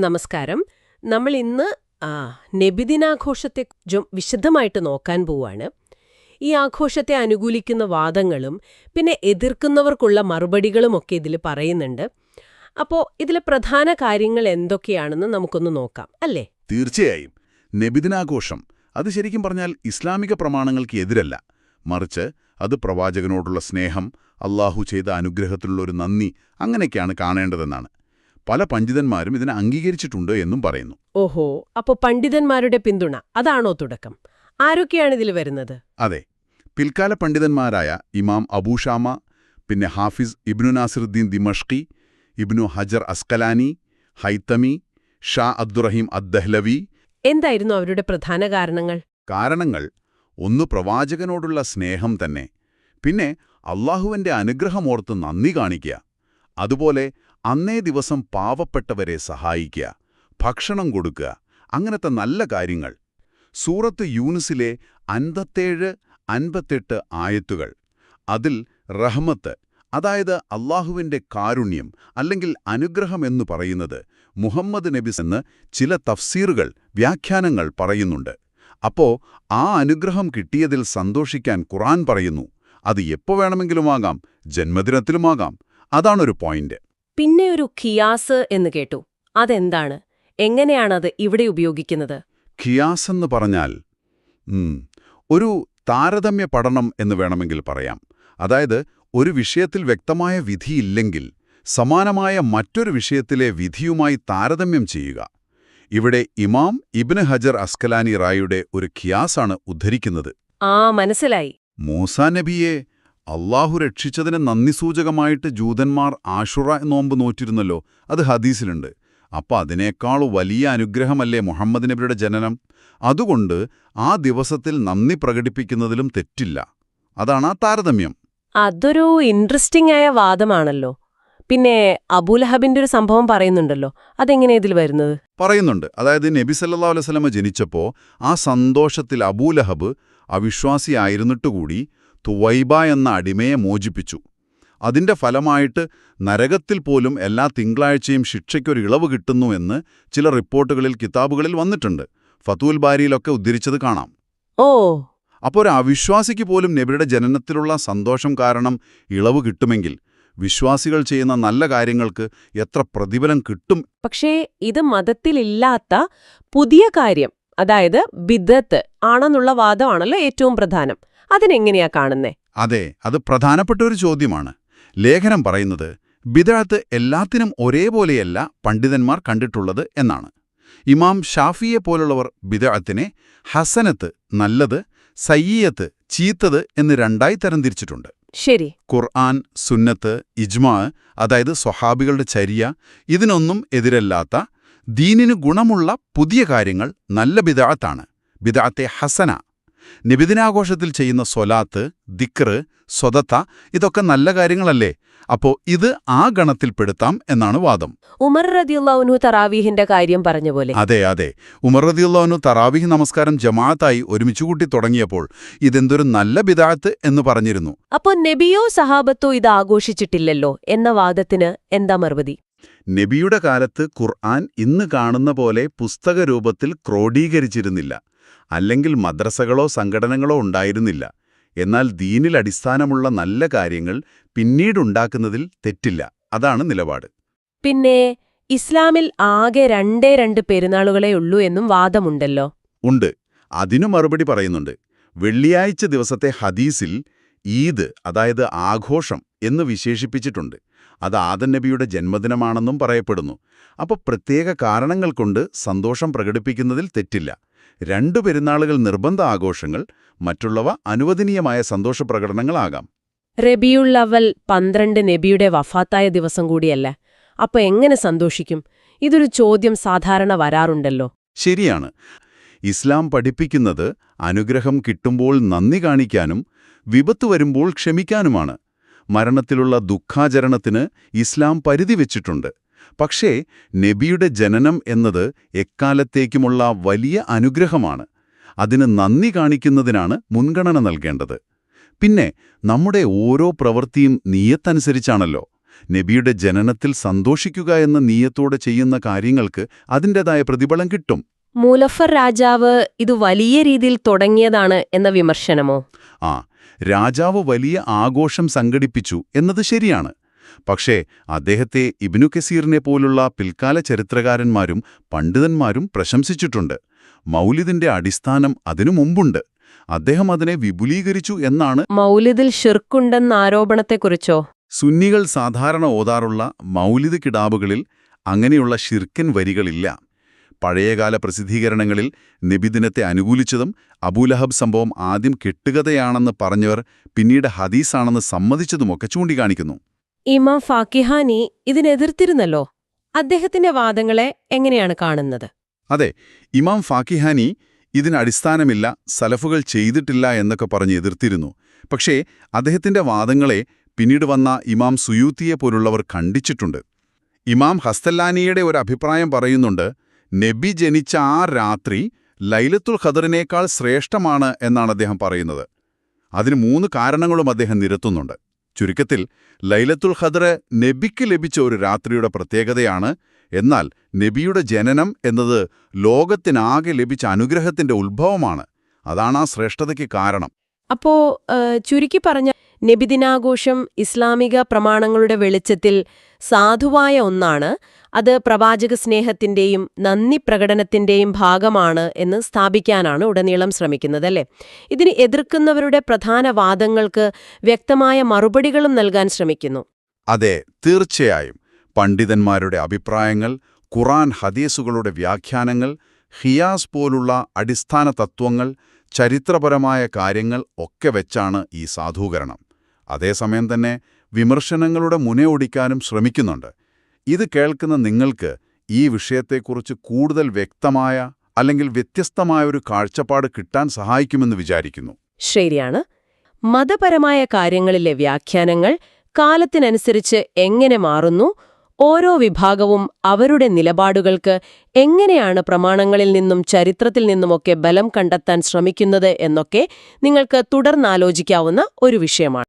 നമസ്കാരം. നമ്മൾ ഇന്ന് നബിദിനാഘോഷത്തെ വിശദമായിട്ട് നോക്കാൻ പോവാണ്. ഈ ആഘോഷത്തെ അനുകൂലിക്കുന്ന വാദങ്ങളും പിന്നെ എതിർക്കുന്നവർക്കുള്ള മറുപടികളുമൊക്കെ ഇതിൽ പറയുന്നുണ്ട്. അപ്പോൾ ഇതിലെ പ്രധാന കാര്യങ്ങൾ എന്തൊക്കെയാണെന്ന് നമുക്കൊന്ന് നോക്കാം, അല്ലേ? തീർച്ചയായും. നബിദിനാഘോഷം അത് ശരിക്കും പറഞ്ഞാൽ ഇസ്ലാമിക പ്രമാണങ്ങൾക്ക് എതിരല്ല, മറിച്ച് അത് പ്രവാചകനോടുള്ള സ്നേഹം, അള്ളാഹു ചെയ്ത അനുഗ്രഹത്തിലുള്ള ഒരു നന്ദി, അങ്ങനെയൊക്കെയാണ് കാണേണ്ടതെന്നാണ്. പല പണ്ഡിതന്മാരും ഇതിനെ അംഗീകരിച്ചിട്ടുണ്ട് എന്നും പറയുന്നു. ഓഹോ, അപ്പോൾ പണ്ഡിതന്മാരുടെ പിന്തുണ അതാണോ തുടക്കം? ആരൊക്കെയാണ് ഇതിൽ വരുന്നത്? അതെ, പിൽക്കാല പണ്ഡിതന്മാരായ ഇമാം അബൂഷാമ, പിന്നെ ഹാഫിസ് ഇബ്നു നാസിറുദ്ദീൻ ദിമഷ്കി, ഇബ്നു ഹജർ അസ്കലാനി, ഹൈത്തമി, ഷാ അബ്ദുറഹീം അദ്ദഹ്ലവി. എന്തായിരുന്നു അവരുടെ പ്രധാന കാരണങ്ങൾ? ഒന്ന് പ്രവാചകനോടുള്ള സ്നേഹം തന്നെ, പിന്നെ അള്ളാഹുവിന്റെ അനുഗ്രഹമോർത്ത് നന്ദി കാണിക്കുക, അതുപോലെ അന്നേ ദിവസം പാവപ്പെട്ടവരെ സഹായിക്കുക, ഭക്ഷണം കൊടുക്കുക, അങ്ങനത്തെ നല്ല കാര്യങ്ങൾ. സൂറത്ത് യൂനുസിലെ 57-58 ആയത്തുകൾ, അതിൽ റഹ്മത്ത്, അതായത് അള്ളാഹുവിന്റെ കാരുണ്യം അല്ലെങ്കിൽ അനുഗ്രഹമെന്നു പറയുന്നത് മുഹമ്മദ് നബി എന്ന് ചില തഫ്സീറുകൾ, വ്യാഖ്യാനങ്ങൾ പറയുന്നുണ്ട്. അപ്പോ ആ അനുഗ്രഹം കിട്ടിയതിൽ സന്തോഷിക്കാൻ ഖുർആൻ പറയുന്നു. അത് എപ്പോ വേണമെങ്കിലുമാകാം, ജന്മദിനത്തിലുമാകാം. അതാണൊരു പോയിന്റ്. പിന്നെ ഒരു ഖിയാസ് എന്ന് കേട്ടു. അതെന്താണ്? എങ്ങനെയാണത് ഇവിടെ ഉപയോഗിക്കുന്നത്? ഖിയാസ് എന്ന് പറഞ്ഞാൽ ഒരു താരതമ്യ പഠനം എന്ന് വേണമെങ്കിൽ പറയാം. അതായത് ഒരു വിഷയത്തിൽ വ്യക്തമായ വിധിയില്ലെങ്കിൽ സമാനമായ മറ്റൊരു വിഷയത്തിലെ വിധിയുമായി താരതമ്യം ചെയ്യുക. ഇവിടെ ഇമാം ഇബ്നു ഹജർ അസ്കലാനി റായിയുടെ ഒരു ഖിയാസാണ് ഉദ്ധരിക്കുന്നത്. മനസ്സിലായി. മൂസാ നബിയെ അള്ളാഹു രക്ഷിച്ചതിന് നന്ദിസൂചകമായിട്ട് ജൂതന്മാർ ആഷുറ നോമ്പ് നോറ്റിരുന്നല്ലോ, അത് ഹദീസിലുണ്ട്. അപ്പൊ അതിനേക്കാൾ വലിയ അനുഗ്രഹമല്ലേ മുഹമ്മദ് നബിയുടെ ജനനം? അതുകൊണ്ട് ആ ദിവസത്തിൽ നന്ദി പ്രകടിപ്പിക്കുന്നതിലും തെറ്റില്ല. അതാണ് ആ താരതമ്യം. അതൊരു ഇൻട്രസ്റ്റിംഗ് ആയ വാദമാണല്ലോ. പിന്നെ അബൂലഹബിന്റെ ഒരു സംഭവം പറയുന്നുണ്ടല്ലോ, അതെങ്ങനെ ഇതിൽ വരുന്നത്? പറയുന്നുണ്ട്. അതായത് നബി സല്ലല്ലാഹു അലൈഹി വസല്ലമ ജനിച്ചപ്പോൾ ആ സന്തോഷത്തിൽ അബൂലഹബ് അവിശ്വാസിയായിരുന്നിട്ടുകൂടി തുവൈബ എന്ന അടിമയെ മോചിപ്പിച്ചു. അതിന്റെ ഫലമായിട്ട് നരകത്തിൽ പോലും എല്ലാ തിങ്കളാഴ്ചയും ശിക്ഷയ്ക്കൊരു ഇളവ് കിട്ടുന്നു എന്ന് ചില റിപ്പോർട്ടുകളിൽ, കിതാബുകളിൽ വന്നിട്ടുണ്ട്. ഫതുൽ ബാരിയിലൊക്കെ ഉദ്ധരിച്ചത് കാണാം. അപ്പോൾ ഒരു അവിശ്വാസിക്ക് പോലും നബിയുടെ ജനനത്തിലുള്ള സന്തോഷം കാരണം ഇളവ് കിട്ടുമെങ്കിൽ വിശ്വാസികൾ ചെയ്യുന്ന നല്ല കാര്യങ്ങൾക്ക് എത്ര പ്രതിഫലം കിട്ടും? പക്ഷേ ഇത് മതത്തിലില്ലാത്ത പുതിയ കാര്യം, അതായത് ബിദ്അത്ത് ആണെന്നുള്ള വാദമാണല്ലോ ഏറ്റവും പ്രധാനം. അതിനെങ്ങനെയാ കാണുന്നേ? അതെ, അത് പ്രധാനപ്പെട്ട ഒരു ചോദ്യമാണ്. ലേഖനം പറയുന്നത് ബിദ്അത്ത് എല്ലാത്തിനും ഒരേപോലെയല്ല പണ്ഡിതന്മാർ കണ്ടിട്ടുള്ളത് എന്നാണ്. ഇമാം ഷാഫിയെ പോലുള്ളവർ ബിദ്അത്തിനെ ഹസനത്ത് നല്ലത്, സയ്യിയത്ത് ചീത്തത് എന്ന് രണ്ടായി തരംതിരിച്ചിട്ടുണ്ട്. ശരി. ഖുർആൻ, സുന്നത്ത്, ഇജ്മാ, അതായത് സ്വഹാബികളുടെ ചര്യ, ഇതിനൊന്നും എതിരല്ലാത്ത ദീനിന് ഗുണമുള്ള പുതിയ കാര്യങ്ങൾ നല്ല ബിദ്അത്താണ്, ബിദ്അത്തെ ഹസന. നബിദിനാഘോഷത്തിൽ ചെയ്യുന്ന സ്വലാത്ത്, ദിക്റ്, സ്വദത്ത, ഇതൊക്കെ നല്ല കാര്യങ്ങളല്ലേ? അപ്പോ ഇത് ആ ഗണത്തിൽപ്പെടുത്താം എന്നാണ് വാദം. ഉമർ റളിയല്ലാഹു അൻഹു തറാവീഹിന്റെ കാര്യം പറഞ്ഞ പോലെ. അതെ, ഉമർ റളിയല്ലാഹു അൻഹു തറാവീഹ് നമസ്കാരം ജമാഅത്തായി ഒരുമിച്ചുകൂട്ടി തുടങ്ങിയപ്പോൾ ഇതെന്തൊരു നല്ല ബിദ്അത്ത് എന്ന് പറഞ്ഞിരുന്നു. അപ്പോൾ നബിയോ സഹാബത്തോ ഇത് ആഘോഷിച്ചിട്ടില്ലല്ലോ എന്ന വാദത്തിന് എന്താ മറുപടി? നബിയുടെ കാലത്ത് ഖുർആൻ ഇന്ന് കാണുന്ന പോലെ പുസ്തകരൂപത്തിൽ ക്രോഡീകരിച്ചിരുന്നില്ല, അല്ലെങ്കിൽ മദ്രസകളോ സംഘടനകളോ ഉണ്ടായിരുന്നില്ല. എന്നാൽ ദീനിൽ അടിസ്ഥാനമുള്ള നല്ല കാര്യങ്ങൾ പിന്നീടുണ്ടാക്കുന്നതിൽ തെറ്റില്ല. അതാണ് നിലപാട്. പിന്നെ ഇസ്ലാമിൽ ആകെ 2 പെരുന്നാളുകളേ ഉള്ളൂ എന്നും വാദമുണ്ടല്ലോ. ഉണ്ട്. അതിനു മറുപടി പറയുന്നുണ്ട്. വെള്ളിയാഴ്ച ദിവസത്തെ ഹദീസിൽ ഈദ്, അതായത് ആഘോഷം എന്ന് വിശേഷിപ്പിച്ചിട്ടുണ്ട്. അത് ആദം നബിയുടെ ജന്മദിനമാണെന്നും പറയപ്പെടുന്നു. അപ്പോൾ പ്രത്യേക കാരണങ്ങൾ കൊണ്ട് സന്തോഷം പ്രകടിപ്പിക്കുന്നതിൽ തെറ്റില്ല. 2 പെരുന്നാളുകൾ നിർബന്ധ ആഘോഷങ്ങൾ, മറ്റുള്ളവ അനുവദനീയമായ സന്തോഷപ്രകടനങ്ങളാകാം. റബീഉൽ അവ്വൽ 12 നബിയുടെ വഫാത്തായ ദിവസം കൂടിയല്ലേ? അപ്പൊ എങ്ങനെ സന്തോഷിക്കും? ഇതൊരു ചോദ്യം സാധാരണ വരാറുണ്ടല്ലോ. ശരിയാണ്. ഇസ്ലാം പഠിപ്പിക്കുന്നത് അനുഗ്രഹം കിട്ടുമ്പോൾ നന്ദി കാണിക്കാനും വിപത്ത് വരുമ്പോൾ ക്ഷമിക്കാനുമാണ്. മരണത്തിലുള്ള ദുഃഖാചരണത്തിന് ഇസ്ലാം പരിധി വെച്ചിട്ടുണ്ട്. പക്ഷേ നബിയുടെ ജനനം എന്നത് എക്കാലത്തേക്കുമുള്ള വലിയ അനുഗ്രഹമാണ്. അതിന് നന്ദി കാണിക്കുന്നതിനാണ് മുൻഗണന നൽകേണ്ടത്. പിന്നെ നമ്മുടെ ഓരോ പ്രവൃത്തിയും നിയത്തനുസരിച്ചാണല്ലോ. നബിയുടെ ജനനത്തിൽ സന്തോഷിക്കുക എന്ന നീയത്തോടെ ചെയ്യുന്ന കാര്യങ്ങൾക്ക് അതിൻ്റെതായ പ്രതിഫലം കിട്ടും. മൂലഫർ രാജാവ് ഇത് വലിയ രീതിയിൽ തുടങ്ങിയതാണ് എന്ന വിമർശനമോ? ആ, രാജാവ് വലിയ ആഘോഷം സംഘടിപ്പിച്ചു എന്നത് ശരിയാണ്. പക്ഷേ അദ്ദേഹത്തെ ഇബ്നു കസീറിനെ പോലുള്ള പിൽക്കാല ചരിത്രകാരന്മാരും പണ്ഡിതന്മാരും പ്രശംസിച്ചിട്ടുണ്ട്. മൗലിദിന്റെ അടിസ്ഥാനം അതിനു മുമ്പുണ്ട്. അദ്ദേഹം അതിനെ വിപുലീകരിച്ചു എന്നാണ്. മൗലിദിൽ ഷിർക്കുണ്ടെന്ന ആരോപണത്തെക്കുറിച്ചോ? സുന്നികൾ സാധാരണ ഓതാറുള്ള മൗലിദ് കിടാബുകളിൽ അങ്ങനെയുള്ള ഷിർക്കൻ വരികളില്ല. പഴയകാല പ്രസിദ്ധീകരണങ്ങളിൽ നബിദിനത്തെ അനുകൂലിച്ചതും അബൂലഹബ് സംഭവം ആദ്യം കെട്ടുകഥയാണെന്ന് പറഞ്ഞവർ പിന്നീട് ഹദീസാണെന്ന് സമ്മതിച്ചതുമൊക്കെ ചൂണ്ടിക്കാണിക്കുന്നു. ഇമാം ഫാക്കിഹാനി ഇതിനെതിർത്തിരുന്നല്ലോ. അദ്ദേഹത്തിന്റെ വാദങ്ങളെ എങ്ങനെയാണ് കാണുന്നത്? അതെ, ഇമാം ഫാക്കിഹാനി ഇതിന് അടിസ്ഥാനമില്ല, സലഫുകൾ ചെയ്തിട്ടില്ല എന്നൊക്കെ പറഞ്ഞ് എതിർത്തിരുന്നു. പക്ഷേ അദ്ദേഹത്തിന്റെ വാദങ്ങളെ പിന്നീട് വന്ന ഇമാം സുയൂത്തിയെ പോലുള്ളവർ ഖണ്ഡിച്ചിട്ടുണ്ട്. ഇമാം ഹസ്തല്ലാനിയുടെ ഒരു അഭിപ്രായം പറയുന്നുണ്ട്, നബി ജനിച്ച ആ രാത്രി ലൈലത്തുൽ ഖദറിനേക്കാൾ ശ്രേഷ്ഠമാണ് എന്നാണ് അദ്ദേഹം പറയുന്നത്. അതിന് 3 കാരണങ്ങളും അദ്ദേഹം നിരത്തുന്നുണ്ട്. ചുരുക്കത്തിൽ ലൈലത്തുൽ ഖദർ നബിക്ക് ലഭിച്ച ഒരു രാത്രിയുടെ പ്രത്യേകതയാണ്. എന്നാൽ നബിയുടെ ജനനം എന്നത് ലോകത്തിനാകെ ലഭിച്ച അനുഗ്രഹത്തിന്റെ ഉത്ഭവമാണ്. അതാണ് ആ ശ്രേഷ്ഠതയ്ക്ക് കാരണം. അപ്പോ ചുരുക്കി പറഞ്ഞ നബിദിനാഘോഷം ഇസ്ലാമിക പ്രമാണങ്ങളുടെ വെളിച്ചത്തിൽ സാധുവായ ഒന്നാണ്. അത് പ്രവാചക സ്നേഹത്തിന്റെയും നന്ദി പ്രകടനത്തിന്റെയും ഭാഗമാണ് എന്ന് സ്ഥാപിക്കാനാണ് ഉടനീളം ശ്രമിക്കുന്നതല്ലേ? ഇതിന് എതിർക്കുന്നവരുടെ പ്രധാന വാദങ്ങൾക്ക് വ്യക്തമായ മറുപടികളും നൽകാൻ ശ്രമിക്കുന്നു. അതെ, തീർച്ചയായും. പണ്ഡിതന്മാരുടെ അഭിപ്രായങ്ങൾ, ഖുർആൻ ഹദീസുകളുടെ വ്യാഖ്യാനങ്ങൾ, ഖിയാസ് പോലുള്ള അടിസ്ഥാന തത്വങ്ങൾ, ചരിത്രപരമായ കാര്യങ്ങൾ ഒക്കെ വെച്ചാണ് ഈ സാധൂകരണം. അതേസമയം തന്നെ വിമർശനങ്ങളുടെ മുനയൊടിക്കാനും ശ്രമിക്കുന്നുണ്ട്. ഇത് കേൾക്കുന്ന നിങ്ങൾക്ക് ഈ വിഷയത്തെക്കുറിച്ച് കൂടുതൽ വ്യക്തമായ അല്ലെങ്കിൽ വ്യത്യസ്തമായ ഒരു കാഴ്ചപ്പാട് കിട്ടാൻ സഹായിക്കുമെന്ന് വിചാരിക്കുന്നു. ശരിയാണ്. മതപരമായ കാര്യങ്ങളിലെ വ്യാഖ്യാനങ്ങൾ കാലത്തിനനുസരിച്ച് എങ്ങനെ മാറുന്നു, ഓരോ വിഭാഗവും അവരുടെ നിലപാടുകൾക്ക് എങ്ങനെയാണ് പ്രമാണങ്ങളിൽ നിന്നും ചരിത്രത്തിൽ നിന്നുമൊക്കെ ബലം കണ്ടെത്താൻ ശ്രമിക്കുന്നത് എന്നൊക്കെ നിങ്ങൾക്ക് തുടർന്നാലോചിക്കാവുന്ന ഒരു വിഷയമാണ്.